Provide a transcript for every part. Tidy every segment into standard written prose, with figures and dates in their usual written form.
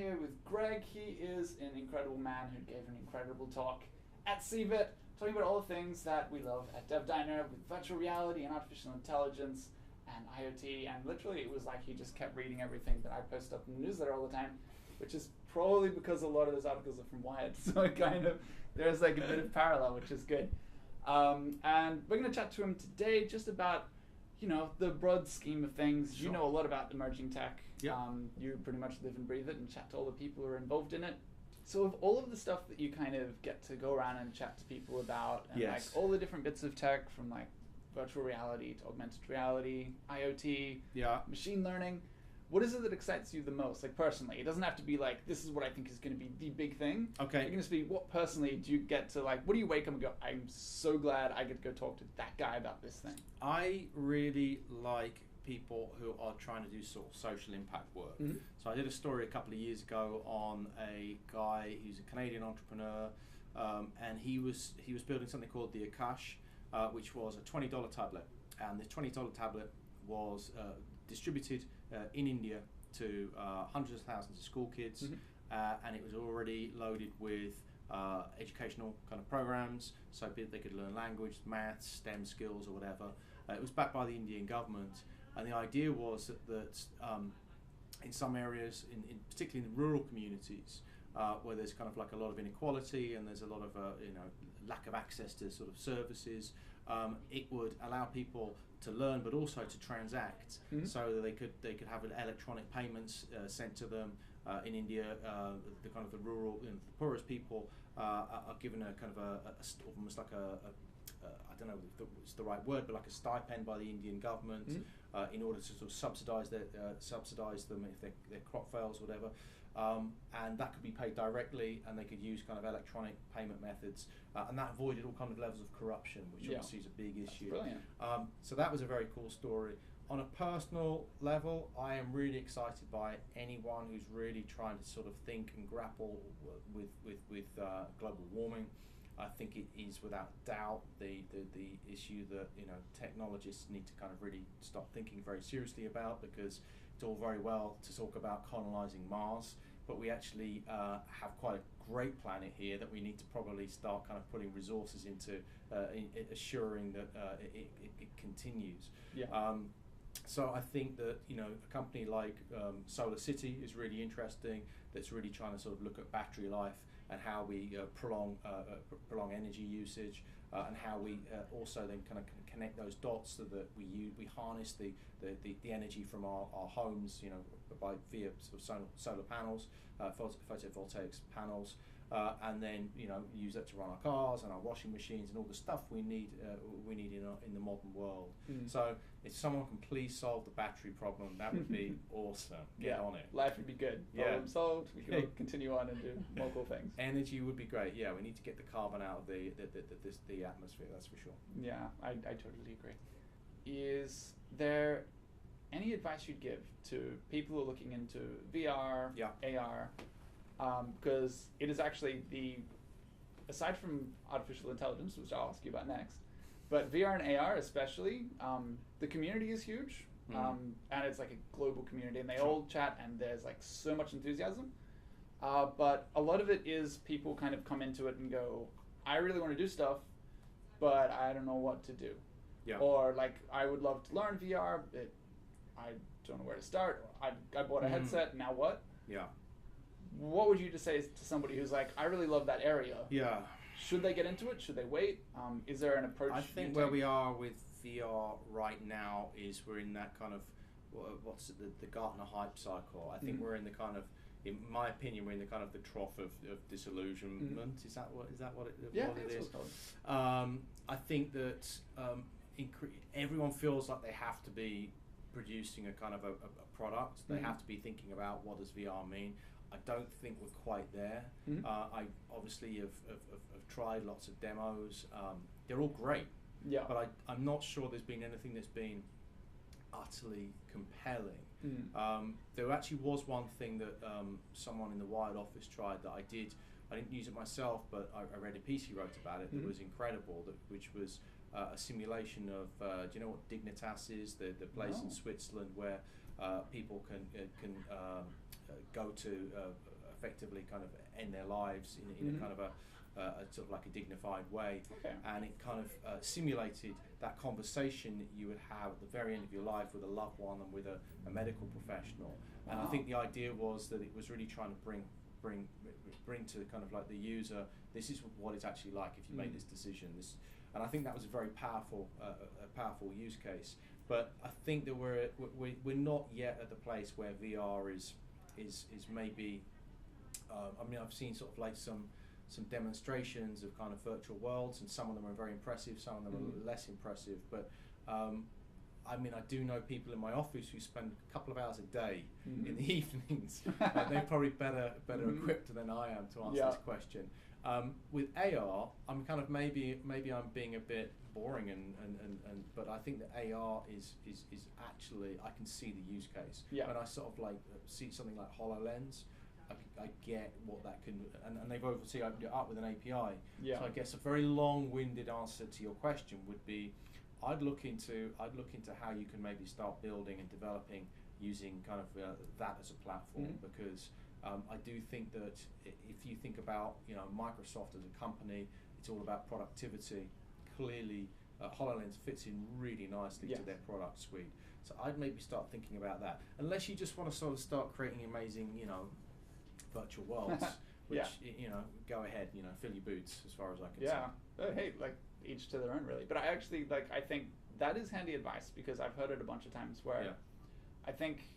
here with Greg. He is an incredible man who gave an incredible talk at CeBIT, talking about all the things that we love at DevDiner with virtual reality and artificial intelligence and IoT. And literally, it was like he just kept reading everything that I post up in the newsletter all the time, which is probably because a lot of those articles are from Wired. So it kind of, there's like a bit of parallel, which is good. And we're going to chat to him today just about, you know, the broad scheme of things. Sure. You know a lot about emerging tech. Yeah. You pretty much live and breathe it and chat to all the people who are involved in it. So of all of the stuff that you kind of get to go around and chat to people about, and Yes. like all the different bits of tech from like virtual reality to augmented reality, IoT, Yeah. machine learning, what is it that excites you the most? Like personally, it doesn't have to be like, this is what I think is going to be the big thing. Okay. It can just be, what personally do you get to like, what do you wake up and go, I'm so glad I get to go talk to that guy about this thing? I really like people who are trying to do sort of social impact work. Mhm. So I did a story a couple of years ago on a guy who's a Canadian entrepreneur, and he was building something called the Akash, which was a $20 tablet, and this $20 tablet was distributed in India to hundreds of thousands of school kids, Mhm. and it was already loaded with educational kind of programs, so they could learn language, maths, STEM skills, or whatever. It was backed by the Indian government, and the idea was that in some areas, particularly in the rural communities, where there's kind of like a lot of inequality and there's a lot of lack of access to sort of services, it would allow people to learn but also to transact, Mhm. so that they could have electronic payments sent to them. In India, the kind of the rural, the poorest people are given a kind of almost like I don't know if it's the right word, but like a stipend by the Indian government, in order to sort of subsidise them if their crop fails or whatever, and that could be paid directly, and they could use kind of electronic payment methods, and that avoided all kind of levels of corruption, which obviously is a big issue. Brilliant. So that was a very cool story. On a personal level, I am really excited by anyone who's really trying to sort of think and grapple with global warming. I think it is without doubt the issue that technologists need to kind of really start thinking very seriously about, because it's all very well to talk about colonising Mars, but we actually have quite a great planet here that we need to probably start kind of putting resources into assuring that it continues. Yeah. So I think that a company like Solar City is really interesting. That's really trying to sort of look at battery life and how we prolong energy usage, and how we also then kind of connect those dots so that we harness the energy from our homes, via sort of solar panels, photovoltaic panels, and then use that to run our cars and our washing machines and all the stuff we need in the modern world. So if someone can please solve the battery problem, that would be awesome. Get on it. Life would be good. Problem solved. We can all continue on and do more cool things. Energy would be great. Yeah, we need to get the carbon out of the atmosphere. That's for sure. Yeah, I totally agree. Is there any advice you'd give to people who are looking into VR, AR? Because it is actually aside from artificial intelligence, which I'll ask you about next, but VR and AR especially, the community is huge, and it's like a global community, and they all chat, and there's like so much enthusiasm. But a lot of it is people kind of come into it and go, I really want to do stuff, but I don't know what to do. Yeah. Or like, I would love to learn VR, but I don't know where to start. I bought a headset, now what? Yeah. What would you just say to somebody who's like, I really love that area? Yeah. Should they get into it? Should they wait? Is there an approach? I think where we are with VR right now is we're in that kind of what's the Gartner hype cycle. I think we're in the kind of, in my opinion, we're in the kind of the trough of disillusionment. Is that what it is? I think that everyone feels like they have to be producing a kind of a product. They have to be thinking about, what does VR mean? I don't think we're quite there. I obviously have tried lots of demos. They're all great, but I'm not sure there's been anything that's been utterly compelling. There actually was one thing that someone in the Wired office tried that I didn't use it myself, but I read a piece he wrote about it that was incredible, which was a simulation of, do you know what Dignitas is? The place in Switzerland where people can go to effectively kind of end their lives in a kind of a sort of like a dignified way. Okay. And it kind of simulated that conversation that you would have at the very end of your life with a loved one and with a medical professional. And I think the idea was that it was really trying to bring to kind of like the user, this is what it's actually like if you make this decision. And I think that was a very powerful use case. But I think that we're not yet at the place where VR is maybe. I mean, I've seen sort of like some demonstrations of kind of virtual worlds, and some of them are very impressive, some of them are less impressive. But I mean, I do know people in my office who spend a couple of hours a day in the evenings. They're probably better equipped than I am to answer this question. With AR, I'm kind of maybe I'm being a bit boring, but I think that AR is actually, I can see the use case. Yeah. When I sort of like see something like HoloLens, I get what that can, and they've obviously opened it up with an API. Yeah. So I guess a very long-winded answer to your question would be, I'd look into how you can maybe start building and developing using kind of that as a platform, because I do think that if you think about Microsoft as a company, it's all about productivity. Clearly, HoloLens fits in really nicely to their product suite. So I'd maybe start thinking about that, unless you just want to sort of start creating amazing virtual worlds. Which go ahead, fill your boots as far as I can say. Hey, like each to their own, really. But I actually I think that is handy advice, because I've heard it a bunch of times where I think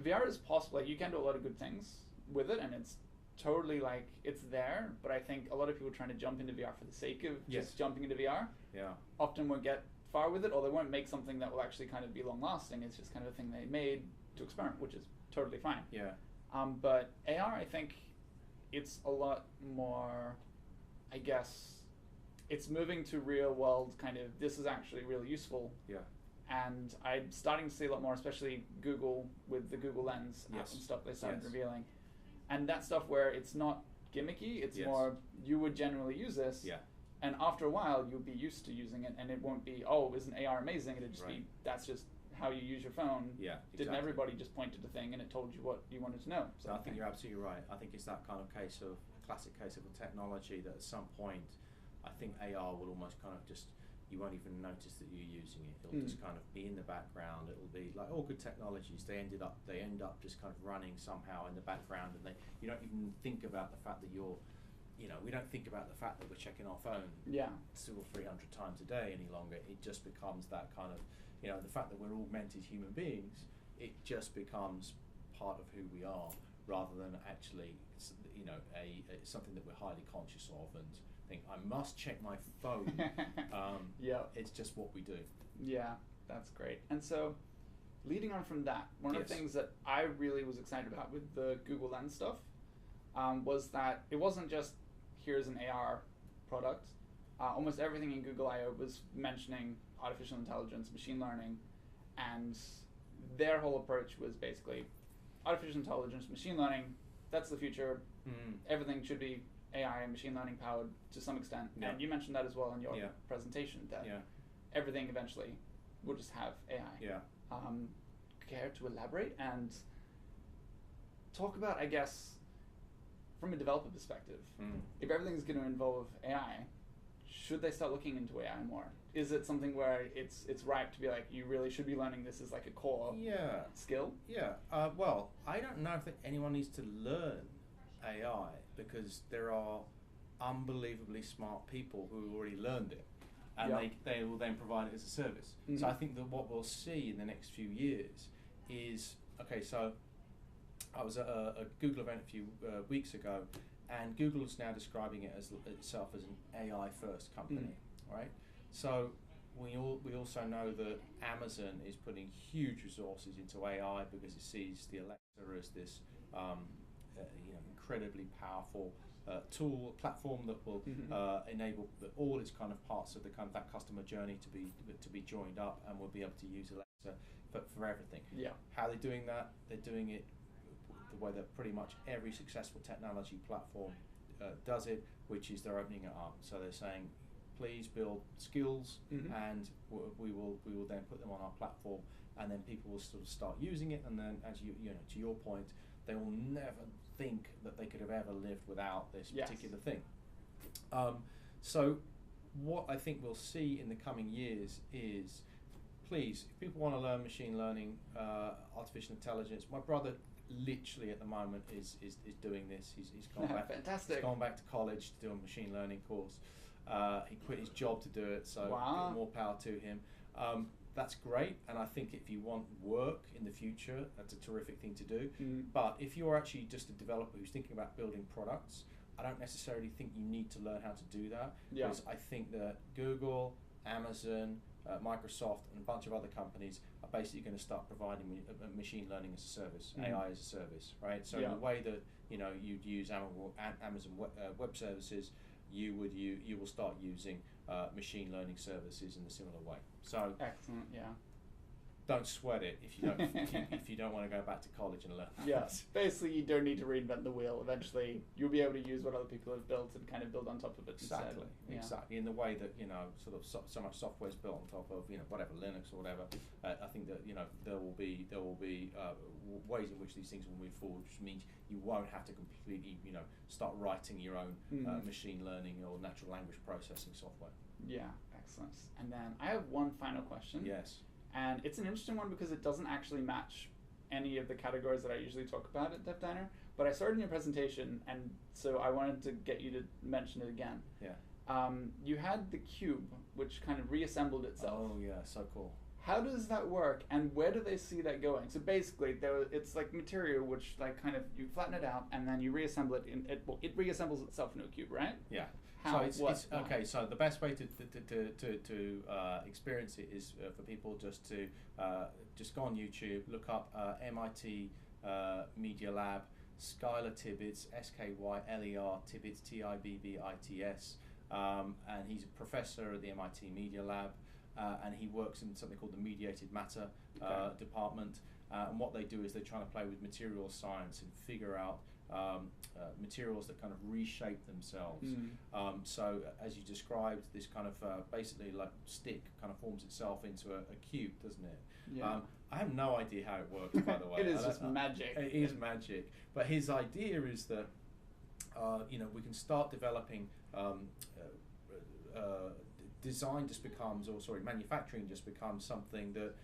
VR is possible. Like, you can do a lot of good things with it, and it's totally like it's there. But I think a lot of people trying to jump into VR for the sake of just jumping into VR often won't get far with it, or they won't make something that will actually kind of be long lasting. It's just kind of a thing they made to experiment, which is totally fine. Yeah. But AR, I think it's a lot more, I guess, it's moving to real world kind of, this is actually really useful. Yeah. And I'm starting to see a lot more, especially Google with the Google Lens app and stuff they started revealing. And that stuff where it's not gimmicky, it's more, you would generally use this. Yeah. And after a while, you'll be used to using it, and it won't be, oh, isn't AR amazing? It'll just be, that's just how you use your phone. Yeah, exactly. Didn't everybody just point to the thing and it told you what you wanted to know? So I think you're absolutely right. I think it's that kind of classic case of a technology that at some point, I think AR will almost kind of just, you won't even notice that you're using it. It'll just kind of be in the background. It'll be like all good technologies. They end up just kind of running somehow in the background, and you don't even think about the fact that you're, we don't think about the fact that we're checking our phone 200 or 300 times a day any longer. It just becomes that kind of, the fact that we're augmented human beings, it just becomes part of who we are, rather than actually, something that we're highly conscious of and think, I must check my phone. It's just what we do. Yeah, that's great. And so, leading on from that, one of the things that I really was excited about with the Google Lens stuff was that it wasn't just, here's an AR product. Almost everything in Google I/O was mentioning artificial intelligence, machine learning, and their whole approach was basically artificial intelligence, machine learning, that's the future. Everything should be AI and machine learning powered to some extent. And you mentioned that as well in your presentation, that everything eventually will just have AI. Care to elaborate and talk about, I guess, from a developer perspective, if everything's going to involve AI, should they start looking into AI more? Is it something where it's ripe to be like, you really should be learning this as like a core skill? Well, I don't know if anyone needs to learn AI, because there are unbelievably smart people who already learned it, and they will then provide it as a service. So I think that what we'll see in the next few years is, so I was at a Google event a few weeks ago, and Google is now describing it as itself as an AI first company, right? So we also know that Amazon is putting huge resources into AI because it sees the Alexa as this incredibly powerful platform that will enable all its kind of parts of that customer journey to be joined up, and we'll be able to use Alexa for everything. How they're doing that? They're doing it the way that pretty much every successful technology platform does it, which is they're opening it up. So they're saying, please build skills, and we will then put them on our platform, and then people will sort of start using it, and then, as to your point, they will never think that they could have ever lived without this Yes. particular thing. So what I think we'll see in the coming years is, please, if people want to learn machine learning, artificial intelligence, my brother literally at the moment is doing this. He's gone back. Fantastic. He's gone back to college to do a machine learning course. He quit his job to do it, so wow. more power to him. That's great, and I think if you want work in the future, that's a terrific thing to do. But if you're actually just a developer who's thinking about building products, I don't necessarily think you need to learn how to do that, because I think that Google, Amazon, Microsoft, and a bunch of other companies are basically going to start providing machine learning as a service, AI as a service, right? So in the way that you'd use Amazon Web Services, you will start using machine learning services in a similar way. So excellent, yeah. Don't sweat it if you don't want to go back to college and learn. Yes, basically you don't need to reinvent the wheel. Eventually, you'll be able to use what other people have built and kind of build on top of it. Exactly, instead. Exactly. In the way that so much software is built on top of whatever Linux or whatever. I think that there will be ways in which these things will move forward, which means you won't have to completely start writing your own machine learning or natural language processing software. Yeah, excellent. And then I have one final question. Yes. And it's an interesting one because it doesn't actually match any of the categories that I usually talk about at DevDiner. But I saw it in your presentation, and so I wanted to get you to mention it again. Yeah. You had the cube, which kind of reassembled itself. Oh yeah, so cool. How does that work, and where do they see that going? So basically, it's like material which you flatten it out, and then you reassemble it. It reassembles itself into a cube, right? Yeah. How? Okay. So the best way to experience it is for people just to just go on YouTube, look up MIT Media Lab, Skylar Tibbits, Skyler Tibbits, Tibbits, and he's a professor at the MIT Media Lab, and he works in something called the Mediated Matter department. And what they do is they're trying to play with material science and figure out materials that kind of reshape themselves. So as you described, this kind of basically like stick kind of forms itself into a cube, doesn't it? Yeah. I have no idea how it works, by the way. It is just magic. It is magic. But his idea is that we can start developing manufacturing just becomes something that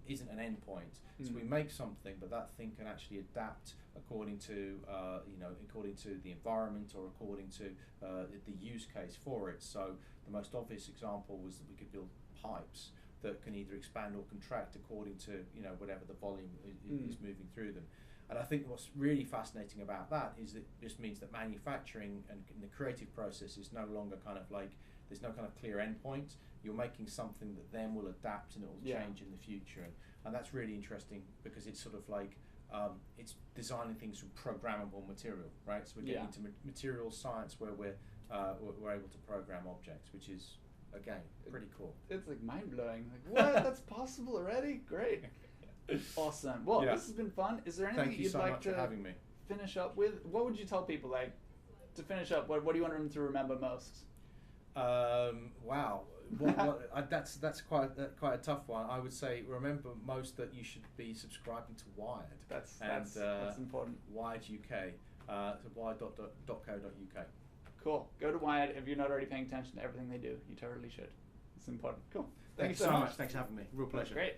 isn't an end point. So we make something, but that thing can actually adapt according to the environment or according to the use case for it. So the most obvious example was that we could build pipes that can either expand or contract according to whatever the volume is moving through them. And I think what's really fascinating about that is that it just means that manufacturing and the creative process is no longer kind of like, there's no kind of clear endpoint. You're making something that then will adapt and it will change in the future. And that's really interesting because it's sort of like, it's designing things from programmable material, right? So we're getting into material science where we're able to program objects, which is, again, pretty cool. It's like mind-blowing. Like, what? That's possible already? Great. Awesome. Well, this has been fun. Is there anything you'd like to finish up with? What would you tell people, like, to finish up? What do you want them to remember most? Wow. That's quite a tough one. I would say remember most that you should be subscribing to Wired. That's important. Wired UK, so wired.co.uk. Cool. Go to Wired if you're not already paying attention to everything they do. You totally should. It's important. Cool. Thank you so much. Thanks for having me. Real pleasure. Great.